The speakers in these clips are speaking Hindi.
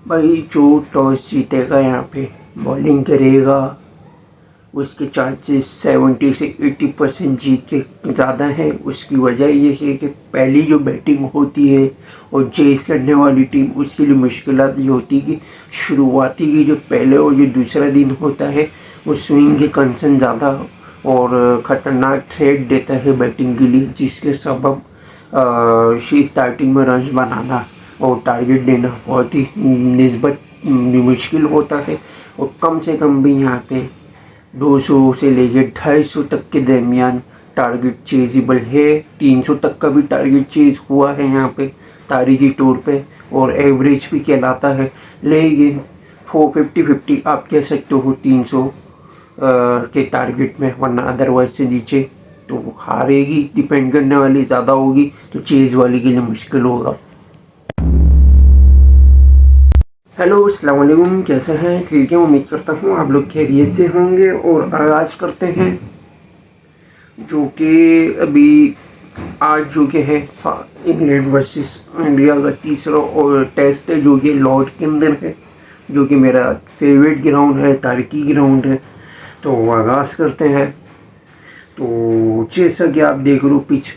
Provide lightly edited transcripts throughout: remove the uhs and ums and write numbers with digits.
भाई जो टॉस जीतेगा यहाँ पे बॉलिंग करेगा उसके चांसेस 70 से 80% जीत के ज़्यादा है। उसकी वजह ये है कि पहली जो बैटिंग होती है और चेस करने वाली टीम उसके लिए मुश्किलात ये होती है कि शुरुआती की जो पहले और जो दूसरा दिन होता है वो स्विंग के कंसर्न ज़्यादा और ख़तरनाक थ्रेट देता है बैटिंग के लिए, जिसके सबब स्टार्टिंग में रन बनाना और टारगेट देना बहुत ही निस्बत मुश्किल होता है। और कम से कम भी यहाँ पे 200 से लेकर 250 तक के दरमियान टारगेट चेजेबल है। 300 तक का भी टारगेट चेज हुआ है यहाँ पे तारीखी तौर पे और एवरेज भी कहलाता है। लेकिन 450-50 आप कह सकते हो 300 के टारगेट में, वरना अदरवाइज से नीचे तो हारेगी। डिपेंड करने वाली ज़्यादा होगी तो चेज वाली के लिए मुश्किल होगा। हेलो अस्सलाम वालेकुम, कैसे हैं? ठीक है, उम्मीद करता हूँ आप लोग खैरियत से होंगे। और आगाज़ करते हैं जो कि अभी आज जो कि है इंग्लैंड वर्सेस इंडिया का तीसरा और टेस्ट है जो कि लॉर्ड के अंदर है, जो कि मेरा फेवरेट ग्राउंड है, तारीखी ग्राउंड है। तो आगाज़ करते हैं। तो जैसा कि आप देख रहे हो पिच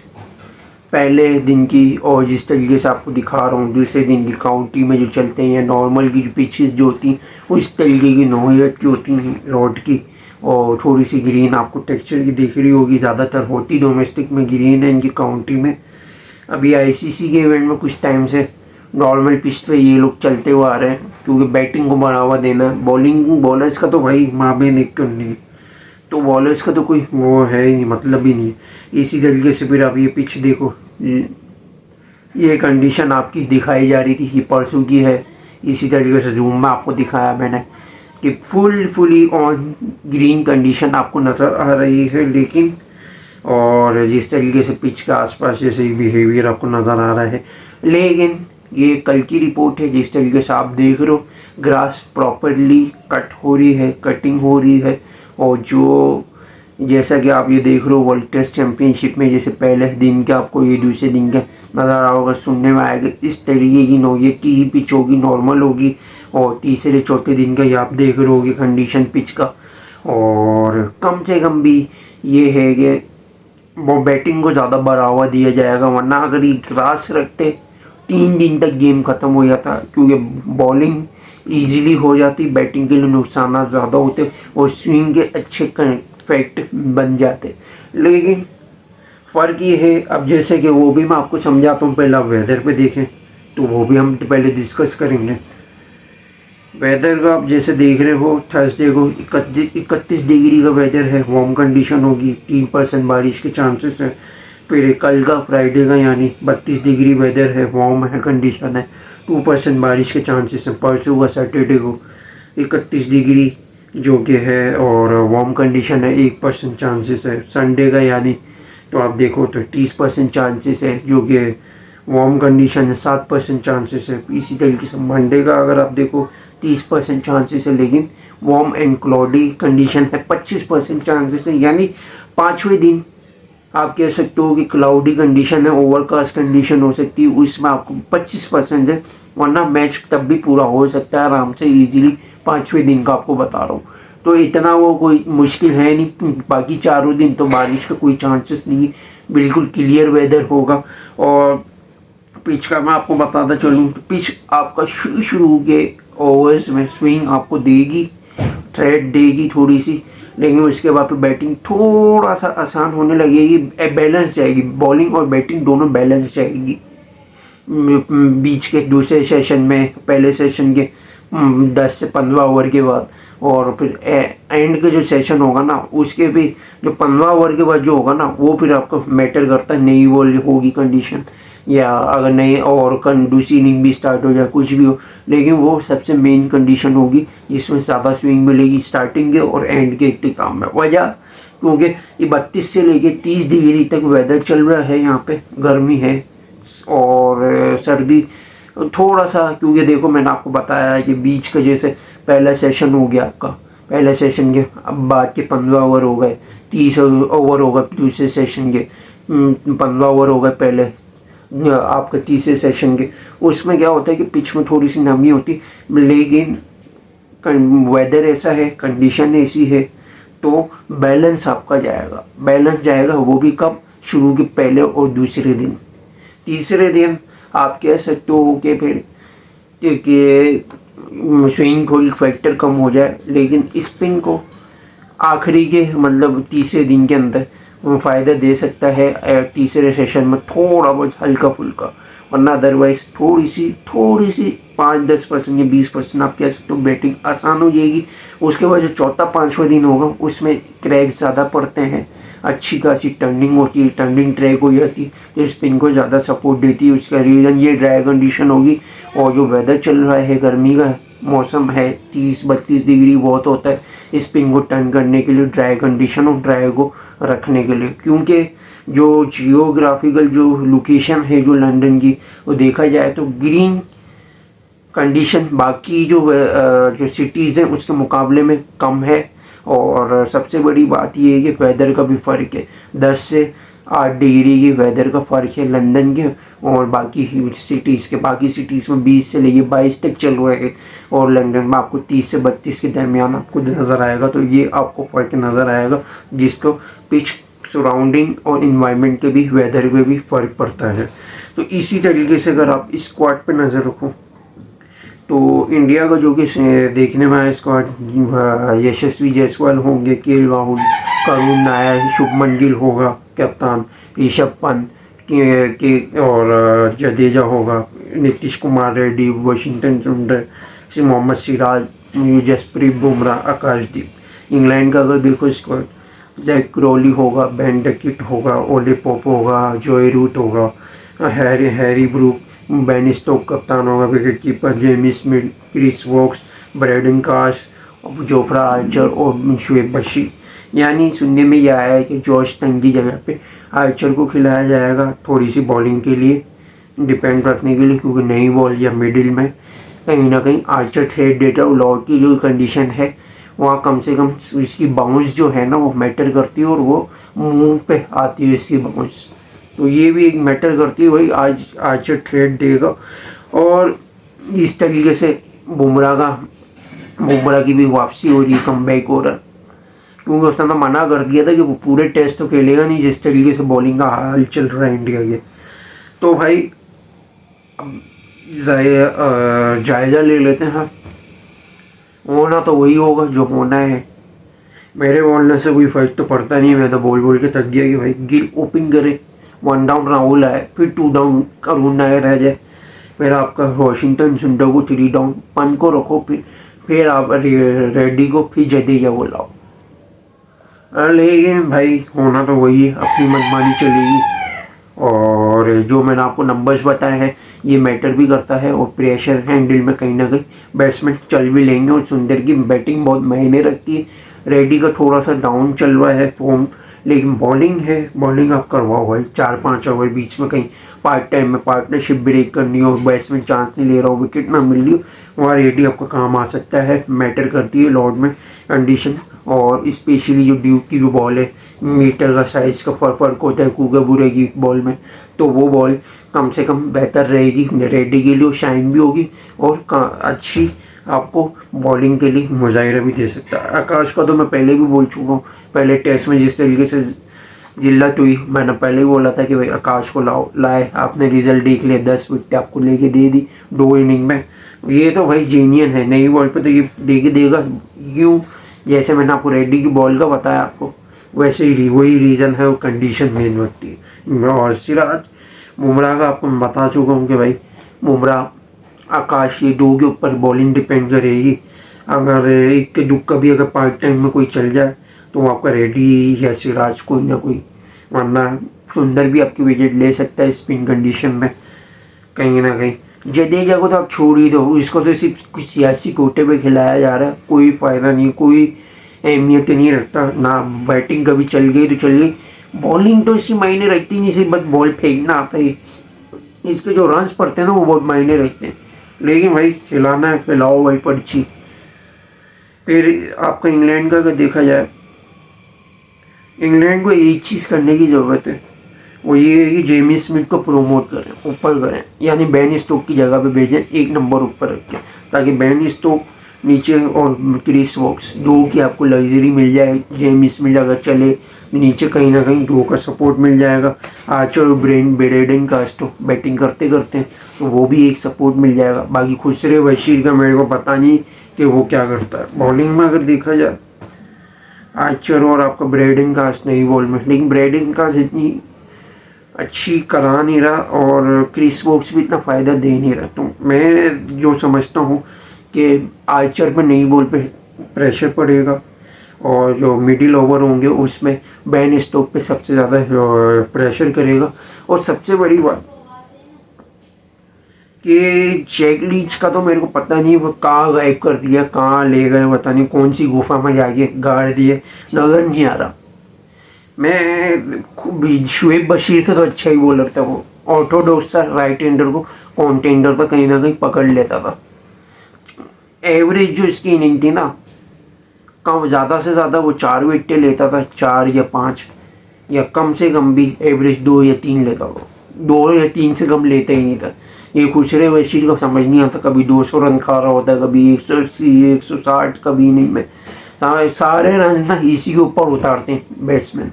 पहले दिन की, और जिस तरीके से आपको दिखा रहा हूँ दूसरे दिन की काउंटी में जो चलते हैं या नॉर्मल की जो पिचेस जो होती हैं उस तरीके की नौयत की होती हैं रोड की। और थोड़ी सी ग्रीन आपको टेक्सचर की दिख रही होगी, ज़्यादातर होती डोमेस्टिक में ग्रीन है इनकी काउंटी में। अभी आईसीसी के इवेंट में कुछ टाइम से नॉर्मल पिच पे ये लोग चलते हुए आ रहे हैं, क्योंकि बैटिंग को बढ़ावा देना। बॉलिंग बॉलर्स का तो भाई माबेन एक करनी है, तो बॉलर्स का तो कोई वो है ही नहीं, मतलब ही नहीं है। इसी तरीके से फिर आप ये पिच देखो, ये कंडीशन आपकी दिखाई जा रही थी, ये परसों की है। इसी तरीके से जूम में आपको दिखाया मैंने कि फुली ऑन ग्रीन कंडीशन आपको नज़र आ रही है। लेकिन और जिस तरीके से पिच के आसपास जैसे बिहेवियर आपको नज़र आ रहा है, लेकिन ये कल की रिपोर्ट है। जिस तरीके से आप देख रहे हो ग्रास प्रॉपरली कट हो रही है, कटिंग हो रही है। और जो जैसा कि आप ये देख रहे हो वर्ल्ड टेस्ट चैम्पियनशिप में जैसे पहले दिन के आपको ये दूसरे दिन का नज़र आ होगा, सुनने में आएगा इस तरीके की नौयत की ही पिच होगी, नॉर्मल होगी। और तीसरे चौथे दिन का ये आप देख रहे होगे कंडीशन पिच का। और कम से कम भी ये है कि वो बैटिंग को ज़्यादा बढ़ावा दिया जाएगा, वरना अगर ये ग्रास रखते 3 दिन तक गेम ख़त्म हो जाता, क्योंकि बॉलिंग इजीली हो जाती, बैटिंग के लिए नुकसान ज़्यादा होते और स्विंग के अच्छे फैक्ट बन जाते। लेकिन फ़र्क ये है, अब जैसे कि वो भी मैं आपको समझाता हूँ। पहले आप वेदर पे देखें, तो वो भी हम पहले डिस्कस करेंगे। वेदर का आप जैसे देख रहे हो थर्सडे को 31 डिग्री का वेदर है, वार्म कंडीशन होगी, 3% बारिश के चांसेस है। फिर कल का फ्राइडे का यानी 32 डिग्री वेदर है, वार्म है कंडीशन है, 2% बारिश के चांसेस हैं। परसों का सैटरडे को 31 डिग्री जो कि है और वार्म कंडीशन है, 1% चांसेस है। संडे का यानी तो आप देखो तो 30% चांसेस है, जो कि वार्म कंडीशन है, 7% चांसेस है। इसी तरीके से मंडे का अगर आप देखो 30% चांसेस है, लेकिन वार्म एंड क्लाउडी कंडीशन है, 25% चांसेस है। यानी 5वें दिन आप कह सकते हो कि क्लाउडी कंडीशन है, ओवरकास्ट कंडीशन हो सकती है, उसमें आपको 25% है। वरना मैच तब भी पूरा हो सकता है आराम से इजीली, 5वें दिन का आपको बता रहा हूँ। तो इतना वो कोई मुश्किल है नहीं। बाकी चारों दिन तो बारिश का कोई चांसेस नहीं है, बिल्कुल क्लियर वेदर होगा। और पिच का मैं आपको बताता चलूँ तो पिच आपका शुरू के ओवर्स में स्विंग आपको देगी, थ्रेड देगी थोड़ी सी, लेकिन उसके बाद फिर बैटिंग थोड़ा सा आसान होने लगेगी, बैलेंस जाएगी, बॉलिंग और बैटिंग दोनों बैलेंस जाएगी। बीच के दूसरे सेशन में, पहले सेशन के 10 से 15 ओवर के बाद, और फिर एंड के जो सेशन होगा ना उसके भी जो 15 ओवर के बाद जो होगा ना, वो फिर आपको मैटर करता है। नई बॉल होगी कंडीशन, या अगर नई और दूसरी इनिंग भी स्टार्ट हो जाए, कुछ भी हो, लेकिन वो सबसे मेन कंडीशन होगी जिसमें ज़्यादा स्विंग मिलेगी स्टार्टिंग के और एंड के इख्तिताम में। वजह क्योंकि ये 32 से लेके 30 डिग्री तक वेदर चल रहा है, यहाँ पे गर्मी है और सर्दी थोड़ा सा, क्योंकि देखो मैंने आपको बताया है कि बीच का जैसे पहला सेशन हो गया आपका, पहले सेशन के अब बाद के 15 ओवर हो गए, 30 ओवर हो गए दूसरे सेशन के, 15 ओवर हो गए पहले, आपके तीसरे सेशन के, उसमें क्या होता है कि पिच में थोड़ी सी नमी होती, लेकिन वेदर ऐसा है, कंडीशन ऐसी है, तो बैलेंस आपका जाएगा। बैलेंस जाएगा वो भी कब? शुरू के पहले और दूसरे दिन। तीसरे दिन आप कह सकते हो कि फिर कि स्विंग थोड़ी फैक्टर कम हो जाए, लेकिन स्पिन को आखिरी के मतलब तीसरे दिन के अंदर वो फ़ायदा दे सकता है, तीसरे सेशन में थोड़ा बहुत हल्का फुल्का, वरना अदरवाइज थोड़ी सी 5-10% या 20% आप कह सकते हो बैटिंग आसान हो जाएगी। उसके बाद जो चौथा पाँचवा दिन होगा उसमें क्रैक ज़्यादा पड़ते हैं, अच्छी खासी टर्निंग होती है, टर्निंग ट्रैक हो जाती है, जो स्पिन को ज़्यादा सपोर्ट देती है। उसका रीज़न ये ड्राई कंडीशन होगी, और जो वेदर चल रहा है, गर्मी का मौसम है, 30-32 डिग्री बहुत होता है स्पिन को टर्न करने के लिए, ड्राई कंडीशन और ड्राई को रखने के लिए। क्योंकि जो जियोग्राफिकल जो लोकेशन है जो लंदन की, वो देखा जाए तो ग्रीन कंडीशन बाकी जो सिटीज़ हैं उसके मुकाबले में कम है। और सबसे बड़ी बात ये है कि वेदर का भी फ़र्क है, 10 से 8 डिग्री की वेदर का फ़र्क है लंदन के और बाकी सिटीज़ के। बाकी सिटीज़ में 20 से लेके 22 तक चल रहा है, और लंदन में आपको 30 से 32 के दरमियान आपको नज़र आएगा। तो ये आपको फ़र्क नज़र आएगा, जिसको पिच सराउंडिंग और इन्वायरमेंट के भी, वेदर पे भी फ़र्क पड़ता है। तो इसी तरीके से अगर आप स्क्वाड पे नज़र रखो तो इंडिया का जो कि देखने में आया स्क्वाड, यशस्वी जायसवाल होंगे, के राहुल, करुण नायर, शुभमन गिल होगा कप्तान, ऋषभ पंत के और जडेजा होगा, नीतीश कुमार रेड्डी, वाशिंगटन सुंदर, मोहम्मद सिराज, जसप्रीत बुमराह, आकाशदीप। इंग्लैंड का अगर देखो स्क्वाड, जैक क्रॉली होगा, बेन डकिट होगा, ओले पोप होगा, जॉय रूट होगा, हैरी ब्रूक, बेन स्टोक कप्तान होगा, wicket keeper Jamie Smith, Chris Woakes, Brydon Carse, Jofra Archer और शुएब बशीर। यानी सुनने में यह आया है कि जॉश टंग की जगह पे आर्चर को खिलाया जाएगा, थोड़ी सी बॉलिंग के लिए डिपेंड रखने के लिए, क्योंकि नई बॉल या मिडिल में कहीं ना कहीं आर्चर थ्रेड देता है। लॉर्ड की जो कंडीशन है वहाँ कम से कम इसकी बाउंस जो है ना वो मैटर करती है, और वो मुंह पे आती है इसकी बाउंस, तो ये भी एक मैटर करती है। वही आज आर्चर ट्रेड देगा, और इस तरीके से बुमराह की भी वापसी हो रही है, कमबैक हो रहा है, क्योंकि उसने तो मना कर दिया था कि वो पूरे टेस्ट तो खेलेगा नहीं जिस तरीके से बॉलिंग का हाल चल रहा है इंडिया के। तो भाई जायज़ा ले लेते हैं, होना तो वही होगा जो होना है। मेरे बोलने से कोई फर्क तो पड़ता नहीं है, मैं तो बोल के थक गया कि भाई गिल ओपन करे, 1 डाउन राहुल आए, फिर 2 डाउन करुण नायर रह जाए, फिर आपका वाशिंगटन सुंदर को 3 डाउन, पंत को रखो, फिर आप रेड्डी को, फिर जडेजा को लाओ। लेकिन भाई होना तो वही है, अपनी मनमानी चलेगी। और जो मैंने आपको नंबर्स बताए हैं ये मैटर भी करता है, और प्रेशर हैंडल में कहीं ना कहीं बैट्समैन चल भी लेंगे, और सुंदर की बैटिंग बहुत मायने रखती है। रेड्डी का थोड़ा सा डाउन चल रहा है फॉर्म, लेकिन बॉलिंग है, बॉलिंग आप करवाओ भाई, 4-5 ओवर बीच में कहीं पार्ट टाइम में पार्टनरशिप ब्रेक करनी हो, बैट्समैन चांस नहीं ले रहा हो, विकेट ना मिल रही हो, वहाँ रेड्डी आपका काम आ सकता है। मैटर करती है लॉर्ड में कंडीशन, और स्पेशली जो ड्यूक की जो बॉल है, मीटर का साइज़ का फ़र्क होता है कूके बुरे की बॉल में, तो वो बॉल कम से कम बेहतर रहेगी रेड्डी के लिए, शाइन भी होगी और अच्छी आपको बॉलिंग के लिए मुजाहिरा भी दे सकता है। आकाश का तो मैं पहले भी बोल चुका हूँ, पहले टेस्ट में जिस तरीके से जिल्लत हुई, मैंने पहले ही बोला था कि भाई आकाश को लाए, आपने रिजल्ट देख लिया, 10 विकेट आपको लेके दे दी 2 इनिंग में। ये तो भाई जीनियन है, नई बॉल पे तो ये लेके देगा। क्यों? जैसे मैंने आपको रेड्डी की बॉल का बताया आपको, वैसे ही वही रीज़न है, वो कंडीशन मेन होती है। और सिराज बुमराह का आपको मैं बता चुका हूँ कि भाई बुमराह आकाश ये 2 के ऊपर बॉलिंग डिपेंड करेगी। अगर एक के दुख का भी अगर पार्ट टाइम में कोई चल जाए तो आपका रेड्डी या सिराज कोई ना कोई, वरना सुंदर भी आपकी विकेट ले सकता है स्पिन कंडीशन में कहीं ना कहीं। जडेजा को तो आप छोड़ ही दो, इसको तो सिर्फ कुछ सियासी कोटे पे खिलाया जा रहा है, कोई फ़ायदा नहीं, कोई अहमियत नहीं रखता ना। बैटिंग कभी चल गई तो चल गई, बॉलिंग तो इसकी मायने रखती नहीं, सिर्फ बस बॉल फेंकना आता है, इसके जो रन्स पड़ते हैं ना वो बहुत मायने रखते हैं। लेकिन भाई खिलाना है, खिलाओ भाई पर्ची। फिर आपका इंग्लैंड का अगर देखा जाए, इंग्लैंड को एक चीज़ करने की ज़रूरत है, वो ये है कि जेमी स्मिथ को प्रमोट करें, ऊपर करें, यानी बेन स्टोक की जगह पे भेजें, एक नंबर ऊपर रखें, ताकि बेन स्टोक नीचे और क्रिस वॉक्स जो कि आपको लग्जरी मिल जाए। जेमी स्मिथ अगर चले नीचे कहीं ना कहीं दो का सपोर्ट मिल जाएगा। आर्चर और ब्रेडन कास्टो बैटिंग करते करते तो वो भी एक सपोर्ट मिल जाएगा। बाकी खुसरे बशीर का मेरे को पता नहीं कि वो क्या करता है बॉलिंग में अगर देखा जाए। आर्चर और आपका ब्रेडन कास्ट नहीं बॉल में, लेकिन ब्रेडन कास्ट इतनी अच्छी करा नहीं रहा और क्रिस वोक्स भी इतना फ़ायदा दे नहीं रहा। तो मैं जो समझता हूँ कि आर्चर पर नई बॉल पे प्रेशर पड़ेगा और जो मिडिल ओवर होंगे उसमें बेन स्टोक पे सबसे ज़्यादा प्रेशर करेगा। और सबसे बड़ी बात कि जैक लीच का तो मेरे को पता नहीं वो कहाँ गायब कर दिया, कहाँ ले गए, पता नहीं कौन सी गुफा में जाके गाड़ दिए, नजर नहीं आ रहा। मैं शुएब बशीर से तो अच्छा ही बॉलर था वो, ऑर्थोडॉक्स था, राइट हैंडर को कॉन्टेंडर था, कहीं ना कहीं पकड़ लेता था। एवरेज जो इसकी इनिंग थी ना, कम ज़्यादा से ज़्यादा वो 4 विकेटें लेता था, 4 या 5, या कम से कम भी एवरेज 2 या 3 लेता था। 2 या 3 से कम लेता ही नहीं था। ये खुसरे बशीर का समझ नहीं आता, कभी 200 रन खा रहा होता है, कभी 180, 160, कभी नहीं। में सारे रन ना इसी के ऊपर उतारते हैं बैट्समैन।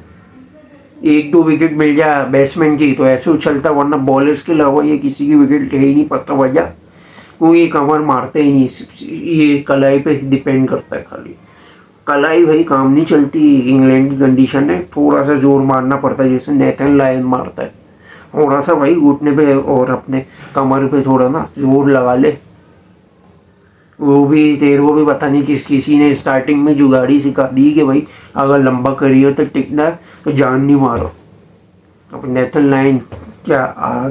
1-2 विकेट मिल जाए बैट्समैन की तो ऐसे उछलता, वरना बॉलर्स के अलावा ये किसी की विकेट ले ही नहीं पता वजह, क्योंकि ये कमर मारते ही नहीं। ये कलाई पे डिपेंड करता है खाली। कलाई भाई काम नहीं चलती, इंग्लैंड की कंडीशन है, थोड़ा सा जोर मारना पड़ता है, जैसे नेथन लायन मारता है। थोड़ा सा भाई घुटने पे और अपने कमर पे थोड़ा ना जोर लगा ले। वो भी तेरे को भी पता नहीं किसी ने स्टार्टिंग में जुगाड़ी सिखा दी कि भाई अगर लंबा करियर तक टिकना है तो जान नहीं मारो। अब नेथन लाइन क्या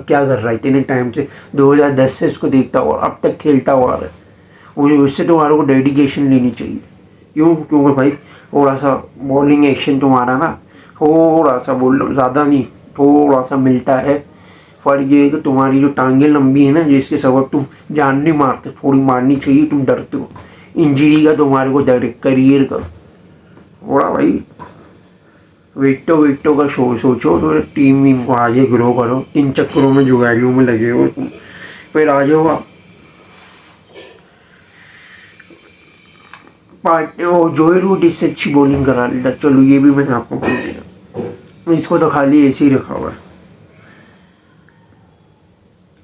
कर रहा है इतने टाइम से, 2010 से इसको देखता हुआ अब तक खेलता हुआ आ रहा है। मुझे उससे तुम्हारे को डेडिकेशन लेनी चाहिए। क्योंकि भाई थोड़ा सा बॉलिंग एक्शन तुम्हारा ना थोड़ा सा, बोल ज़्यादा नहीं, थोड़ा सा मिलता है। फर्क ये है कि तुम्हारी जो टांगें लंबी है ना, जिसके सबब तुम जान नहीं मारते, थोड़ी मारनी चाहिए, तुम डरते हो इंजरी का, तुम्हारे को डर करियर का। थोड़ा भाई विकटों का सोचो, तो टीम वीम को आगे ग्रो करो। इन चक्करों में जुगाड़ियों में लगे हो तुम, फिर आ जाओ आप जोए रूट इससे अच्छी बॉलिंग करा लेता। चलो ये भी मैंने आपको बोल दिया, इसको तो खाली ऐसे ही रखा हुआ है।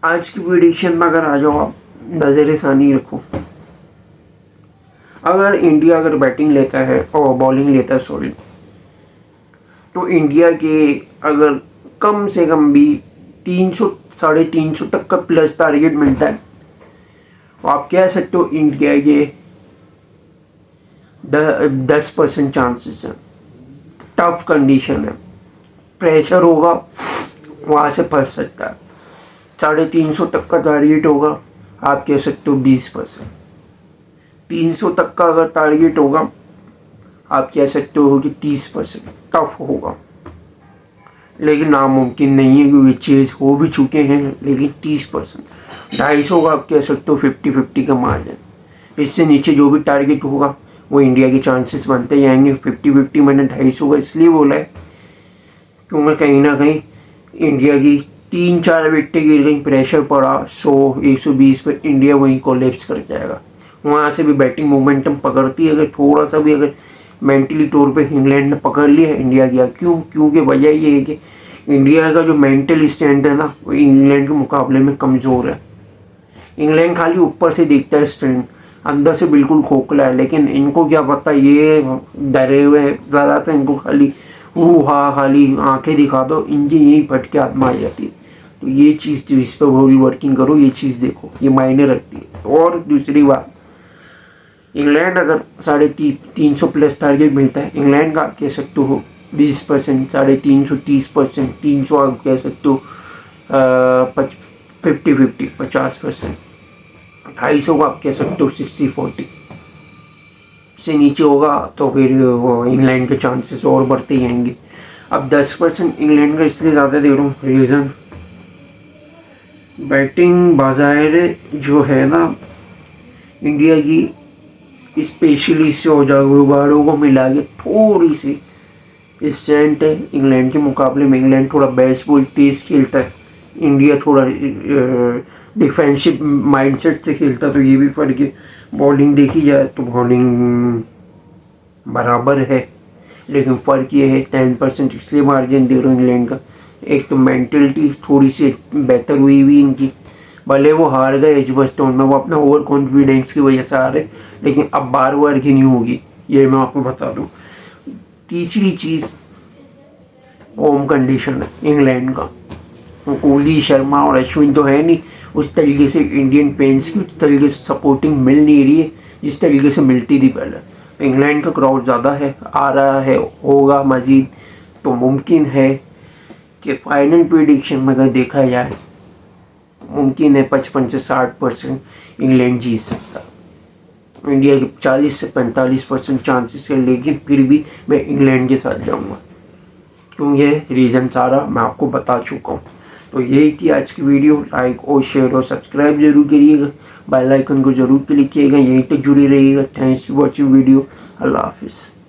आज की प्रेडिक्शन में अगर आ जाओ आप, नज़र सानी रखो। अगर इंडिया अगर बैटिंग लेता है और बॉलिंग लेता है सॉरी, तो इंडिया के अगर कम से कम भी 300 350 तक का प्लस टारगेट मिलता है, तो आप कह सकते हो इंडिया के 10% चांसेस हैं। टफ कंडीशन है, प्रेशर होगा, वहाँ से फंस सकता है। 350 तक का टारगेट होगा, आप कह सकते हो 20%। 300 तक का अगर टारगेट होगा, आप कह सकते हो कि 30%। टफ होगा, लेकिन नामुमकिन नहीं है, क्योंकि चेज हो भी चुके हैं। लेकिन 30%, 250 का आप कह सकते हो 50-50 का मार्जिन। इससे नीचे जो भी टारगेट होगा वो इंडिया के चांसेस बनते जाएंगे। 50-50 मैंने 250 का इसलिए बोला है क्योंकि कहीं ना कहीं इंडिया की 3-4 विकेटें गिर गई, प्रेशर पड़ा 100-120 पर, इंडिया वहीं कोलैप्स कर जाएगा। वहाँ से भी बैटिंग मोमेंटम पकड़ती है, अगर थोड़ा सा भी अगर मेंटली तौर पे इंग्लैंड ने पकड़ लिया इंडिया की। क्योंकि वजह ये है कि इंडिया का जो मेंटल स्टैंड है ना, वो इंग्लैंड के मुकाबले में कमज़ोर है। इंग्लैंड खाली ऊपर से दिखता है स्ट्रेंथ, अंदर से बिल्कुल खोखला है। लेकिन इनको क्या पता, ये डरे हुए ज़रा सा इनको खाली खाली आंखें दिखा दो, इनकी यही फट के आत्मा आ जाती है। तो ये चीज़ इस पर वर्किंग करो, ये चीज़ देखो, ये मायने रखती है। और दूसरी बात, इंग्लैंड अगर 350 प्लस टारगेट मिलता है, इंग्लैंड का आप कह सकते हो 20%, 350 30%, 300 आप कह सकते हो 50-50 50%, 250 को आप कह सकते हो 60-40। से नीचे होगा तो फिर वो इंग्लैंड के चांसेस और बढ़ते ही आएंगे। अब 10% इंग्लैंड का इसलिए ज़्यादा दे रहा हूँ, रीज़न बैटिंग बाज़ाहिर जो है ना इंडिया की, स्पेशली से हो जाएगा, को मिला के थोड़ी सी स्टैंड है इंग्लैंड के मुकाबले में। इंग्लैंड थोड़ा बेसबॉल तेज खेलता है, इंडिया थोड़ा डिफेंसिव माइंडसेट से खेलता है, तो ये भी फर्क है। बॉलिंग देखी जाए तो बॉलिंग बराबर है, लेकिन फ़र्क ये है 10% इसलिए मार्जिन दे रहा हूँ इंग्लैंड का। एक तो मेंटलिटी थोड़ी सी बेहतर हुई इनकी, भले वो हार गए एजबस्टोन में, वो अपना ओवर कॉन्फिडेंस की वजह से हारे, लेकिन अब बार बार की नहीं होगी, ये मैं आपको बता दूँ। तीसरी चीज़ होम कंडीशन है इंग्लैंड का। कोहली शर्मा और अश्विन तो है नहीं उस तरीके से, इंडियन पेंस की उस तरीके से सपोर्टिंग मिल नहीं रही है जिस तरीके से मिलती थी पहले। इंग्लैंड का क्राउड ज़्यादा है, आ रहा है, होगा मज़ीद, तो मुमकिन है कि फाइनल प्रेडिक्शन में अगर देखा जाए मुमकिन है 55 से 60% इंग्लैंड जीत सकता। इंडिया के 40 से 45% चांसेस है, लेकिन फिर भी मैं इंग्लैंड के साथ जाऊंगा। क्यों, ये रीज़न सारा मैं आपको बता चुका हूँ। तो यही थी आज की वीडियो। लाइक और शेयर और सब्सक्राइब जरूर करिएगा, बेल आइकन को जरूर क्लिक कीजिएगा, यहीं तक जुड़े रहिएगा। Thanks for watching video. अल्लाह हाफिज़।